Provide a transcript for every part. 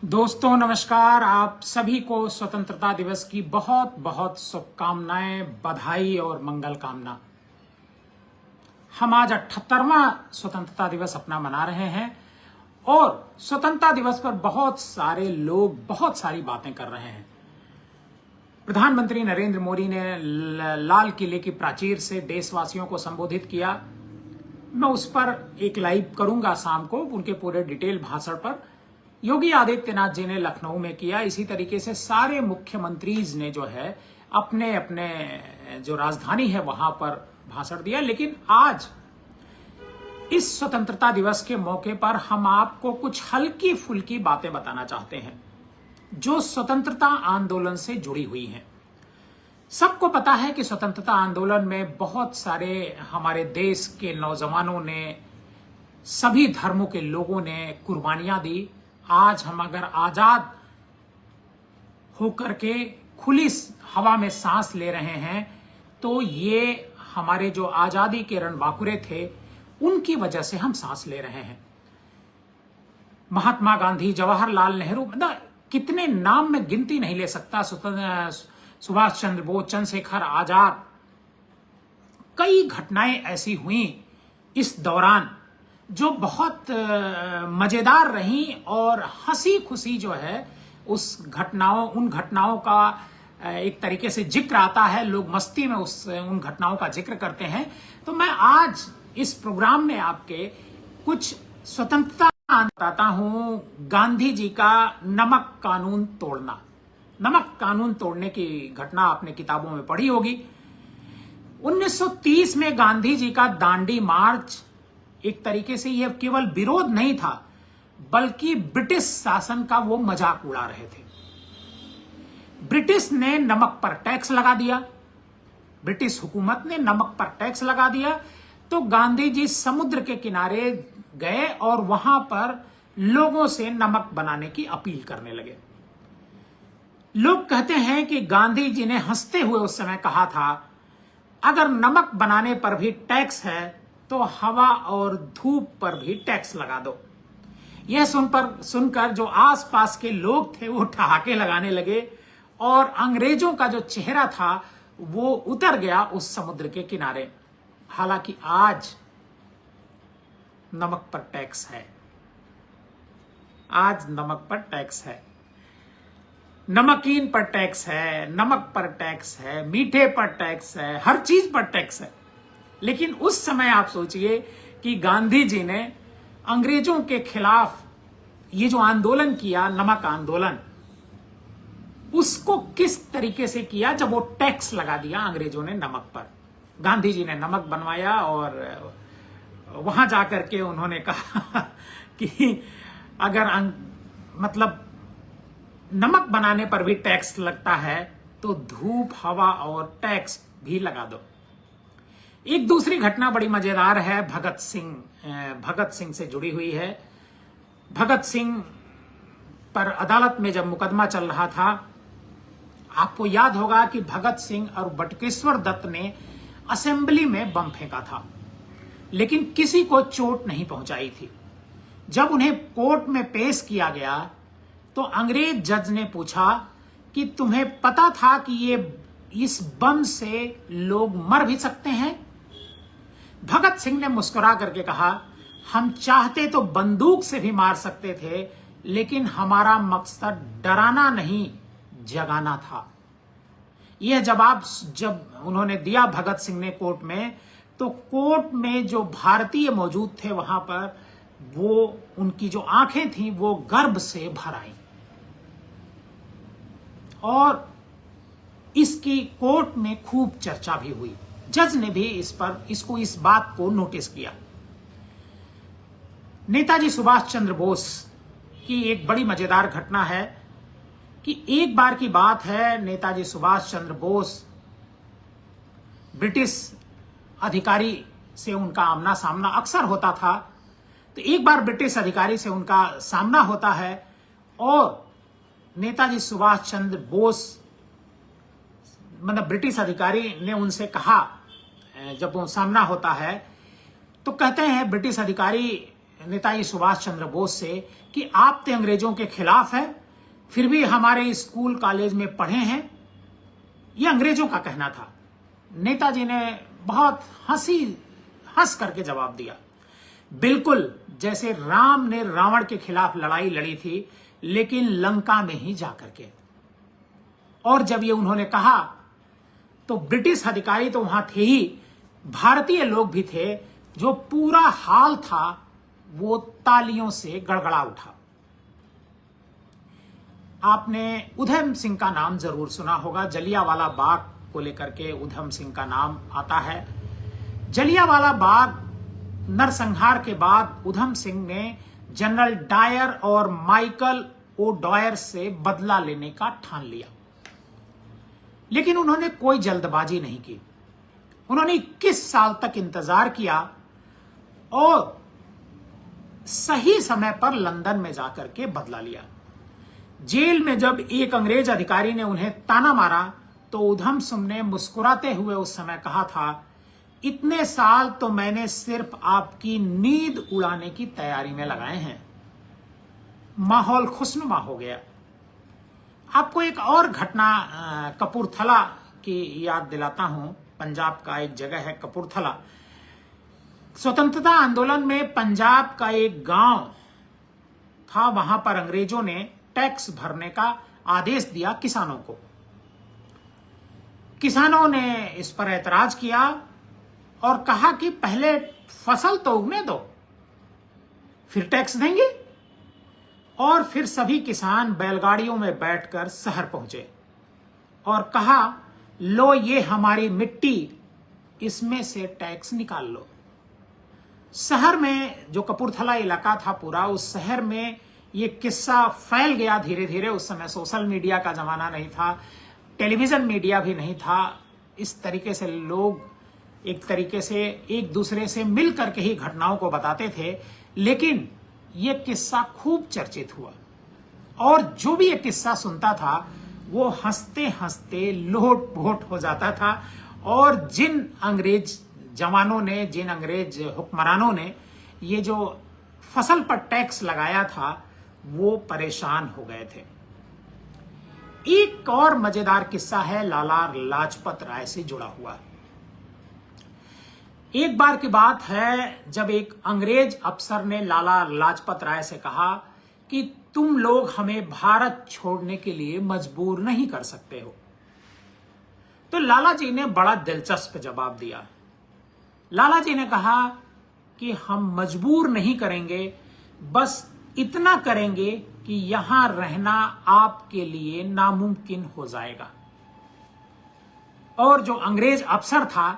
दोस्तों नमस्कार। आप सभी को स्वतंत्रता दिवस की बहुत बहुत शुभकामनाएं, बधाई और मंगल कामना। हम आज 78वां स्वतंत्रता दिवस अपना मना रहे हैं और स्वतंत्रता दिवस पर बहुत सारे लोग बहुत सारी बातें कर रहे हैं। प्रधानमंत्री नरेंद्र मोदी ने लाल किले की प्राचीर से देशवासियों को संबोधित किया। मैं उस पर एक लाइव करूंगा शाम को, उनके पूरे डिटेल भाषण पर। योगी आदित्यनाथ जी ने लखनऊ में किया। इसी तरीके से सारे मुख्यमंत्रीज ने जो है अपने अपने जो राजधानी है वहां पर भाषण दिया। लेकिन आज इस स्वतंत्रता दिवस के मौके पर हम आपको कुछ हल्की फुल्की बातें बताना चाहते हैं जो स्वतंत्रता आंदोलन से जुड़ी हुई हैं। सबको पता है कि स्वतंत्रता आंदोलन में बहुत सारे हमारे देश के नौजवानों ने, सभी धर्मों के लोगों ने कुर्बानियां दी। आज हम अगर आजाद होकर के खुली हवा में सांस ले रहे हैं तो ये हमारे जो आजादी के रणबांकुरे थे उनकी वजह से हम सांस ले रहे हैं। महात्मा गांधी, जवाहरलाल नेहरू, मतलब कितने नाम में गिनती नहीं ले सकता। सुभाष चंद्र बोस, चंद्रशेखर आजाद, कई घटनाएं ऐसी हुई इस दौरान जो बहुत मजेदार रही और हंसी खुशी जो है उन घटनाओं का एक तरीके से जिक्र आता है। लोग मस्ती में उन घटनाओं का जिक्र करते हैं। तो मैं आज इस प्रोग्राम में आपके कुछ स्वतंत्रता बताता हूं। गांधी जी का नमक कानून तोड़ना, नमक कानून तोड़ने की घटना आपने किताबों में पढ़ी होगी। 1930 में गांधी जी का दांडी मार्च एक तरीके से यह केवल विरोध नहीं था बल्कि ब्रिटिश शासन का वो मजाक उड़ा रहे थे। ब्रिटिश ने नमक पर टैक्स लगा दिया, ब्रिटिश हुकूमत ने नमक पर टैक्स लगा दिया। तो गांधी जी समुद्र के किनारे गए और वहां पर लोगों से नमक बनाने की अपील करने लगे। लोग कहते हैं कि गांधी जी ने हंसते हुए उस समय कहा था, अगर नमक बनाने पर भी टैक्स है तो हवा और धूप पर भी टैक्स लगा दो। यह सुनकर जो आसपास के लोग थे वो ठहाके लगाने लगे और अंग्रेजों का जो चेहरा था वो उतर गया उस समुद्र के किनारे। हालांकि आज नमक पर टैक्स है, आज नमक पर टैक्स है, नमकीन पर टैक्स है, नमक पर टैक्स है, मीठे पर टैक्स है, हर चीज पर टैक्स है। लेकिन उस समय आप सोचिए कि गांधी जी ने अंग्रेजों के खिलाफ ये जो आंदोलन किया, नमक आंदोलन, उसको किस तरीके से किया जब वो टैक्स लगा दिया अंग्रेजों ने नमक पर। गांधी जी ने नमक बनवाया और वहां जाकर के उन्होंने कहा कि अगर मतलब नमक बनाने पर भी टैक्स लगता है तो धूप, हवा और टैक्स भी लगा दो। एक दूसरी घटना बड़ी मजेदार है, भगत सिंह से जुड़ी हुई है। भगत सिंह पर अदालत में जब मुकदमा चल रहा था, आपको याद होगा कि भगत सिंह और बटुकेश्वर दत्त ने असेंबली में बम फेंका था, लेकिन किसी को चोट नहीं पहुंचाई थी। जब उन्हें कोर्ट में पेश किया गया तो अंग्रेज जज ने पूछा कि तुम्हें पता था कि ये इस बम से लोग मर भी सकते हैं? भगत सिंह ने मुस्कुरा करके कहा, हम चाहते तो बंदूक से भी मार सकते थे, लेकिन हमारा मकसद डराना नहीं, जगाना था। यह जवाब जब उन्होंने दिया भगत सिंह ने कोर्ट में, तो कोर्ट में जो भारतीय मौजूद थे वहां पर, वो उनकी जो आंखें थीं वो गर्व से भर आईं और इसकी कोर्ट में खूब चर्चा भी हुई। जज ने भी इस बात को नोटिस किया। नेताजी सुभाष चंद्र बोस की एक बड़ी मजेदार घटना है कि एक बार की बात है, नेताजी सुभाष चंद्र बोस, ब्रिटिश अधिकारी से उनका आमना सामना अक्सर होता था। तो एक बार ब्रिटिश अधिकारी से उनका सामना होता है और नेताजी सुभाष चंद्र बोस, मतलब ब्रिटिश अधिकारी ने उनसे कहा, जब वो सामना होता है तो कहते हैं ब्रिटिश अधिकारी नेताजी सुभाष चंद्र बोस से कि आप तो अंग्रेजों के खिलाफ हैं, फिर भी हमारे स्कूल कॉलेज में पढ़े हैं। ये अंग्रेजों का कहना था। नेताजी ने बहुत हंस करके जवाब दिया, बिल्कुल जैसे राम ने रावण के खिलाफ लड़ाई लड़ी थी, लेकिन लंका में ही जाकर के। और जब ये उन्होंने कहा तो ब्रिटिश अधिकारी तो वहां थे ही, भारतीय लोग भी थे, जो पूरा हाल था वो तालियों से गड़गड़ा उठा। आपने उधम सिंह का नाम जरूर सुना होगा। जलियांवाला बाग को लेकर के उधम सिंह का नाम आता है। जलियांवाला बाग नरसंहार के बाद उधम सिंह ने जनरल डायर और माइकल ओ डॉयर से बदला लेने का ठान लिया, लेकिन उन्होंने कोई जल्दबाजी नहीं की। उन्होंने 21 साल तक इंतजार किया और सही समय पर लंदन में जाकर के बदला लिया। जेल में जब एक अंग्रेज अधिकारी ने उन्हें ताना मारा तो उधम सिंह ने मुस्कुराते हुए उस समय कहा था, इतने साल तो मैंने सिर्फ आपकी नींद उड़ाने की तैयारी में लगाए हैं। माहौल खुशनुमा हो गया। आपको एक और घटना कपूरथला की याद दिलाता हूं। पंजाब का एक जगह है कपूरथला। स्वतंत्रता आंदोलन में पंजाब का एक गांव था, वहां पर अंग्रेजों ने टैक्स भरने का आदेश दिया किसानों को। किसानों ने इस पर ऐतराज किया और कहा कि पहले फसल तो उगने दो, फिर टैक्स देंगे। और फिर सभी किसान बैलगाड़ियों में बैठकर शहर पहुंचे और कहा, लो ये हमारी मिट्टी, इसमें से टैक्स निकाल लो। शहर में जो कपूरथला इलाका था पूरा, उस शहर में ये किस्सा फैल गया धीरे धीरे। उस समय सोशल मीडिया का जमाना नहीं था, टेलीविजन मीडिया भी नहीं था। इस तरीके से लोग एक तरीके से एक दूसरे से मिल करके ही घटनाओं को बताते थे, लेकिन ये किस्सा खूब चर्चित हुआ और जो भी ये किस्सा सुनता था वो हंसते हंसते लोट पोट हो जाता था। और जिन अंग्रेज जवानों ने, जिन अंग्रेज हुक्मरानों ने ये जो फसल पर टैक्स लगाया था, वो परेशान हो गए थे। एक और मजेदार किस्सा है लाला लाजपत राय से जुड़ा हुआ। एक बार की बात है जब एक अंग्रेज अफसर ने लाला लाजपत राय से कहा कि तुम लोग हमें भारत छोड़ने के लिए मजबूर नहीं कर सकते हो। तो लाला जी ने बड़ा दिलचस्प जवाब दिया। लाला जी ने कहा कि हम मजबूर नहीं करेंगे, बस इतना करेंगे कि यहां रहना आपके लिए नामुमकिन हो जाएगा। और जो अंग्रेज अफसर था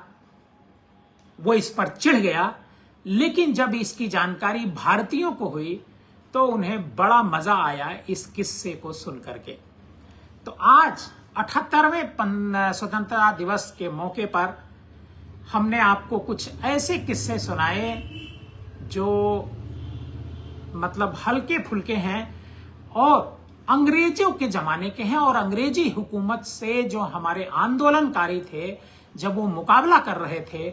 वो इस पर चिढ़ गया, लेकिन जब इसकी जानकारी भारतीयों को हुई तो उन्हें बड़ा मजा आया इस किस्से को सुनकर के। तो आज 78वें स्वतंत्रता दिवस के मौके पर हमने आपको कुछ ऐसे किस्से सुनाए जो मतलब हल्के फुल्के हैं और अंग्रेजों के जमाने के हैं, और अंग्रेजी हुकूमत से जो हमारे आंदोलनकारी थे जब वो मुकाबला कर रहे थे,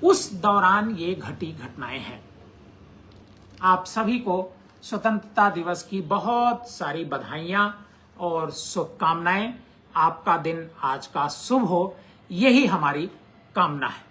उस दौरान ये घटी घटनाएं हैं। आप सभी को स्वतंत्रता दिवस की बहुत सारी बधाइयां और शुभकामनाएं। आपका दिन आज का शुभ हो, यही हमारी कामना है।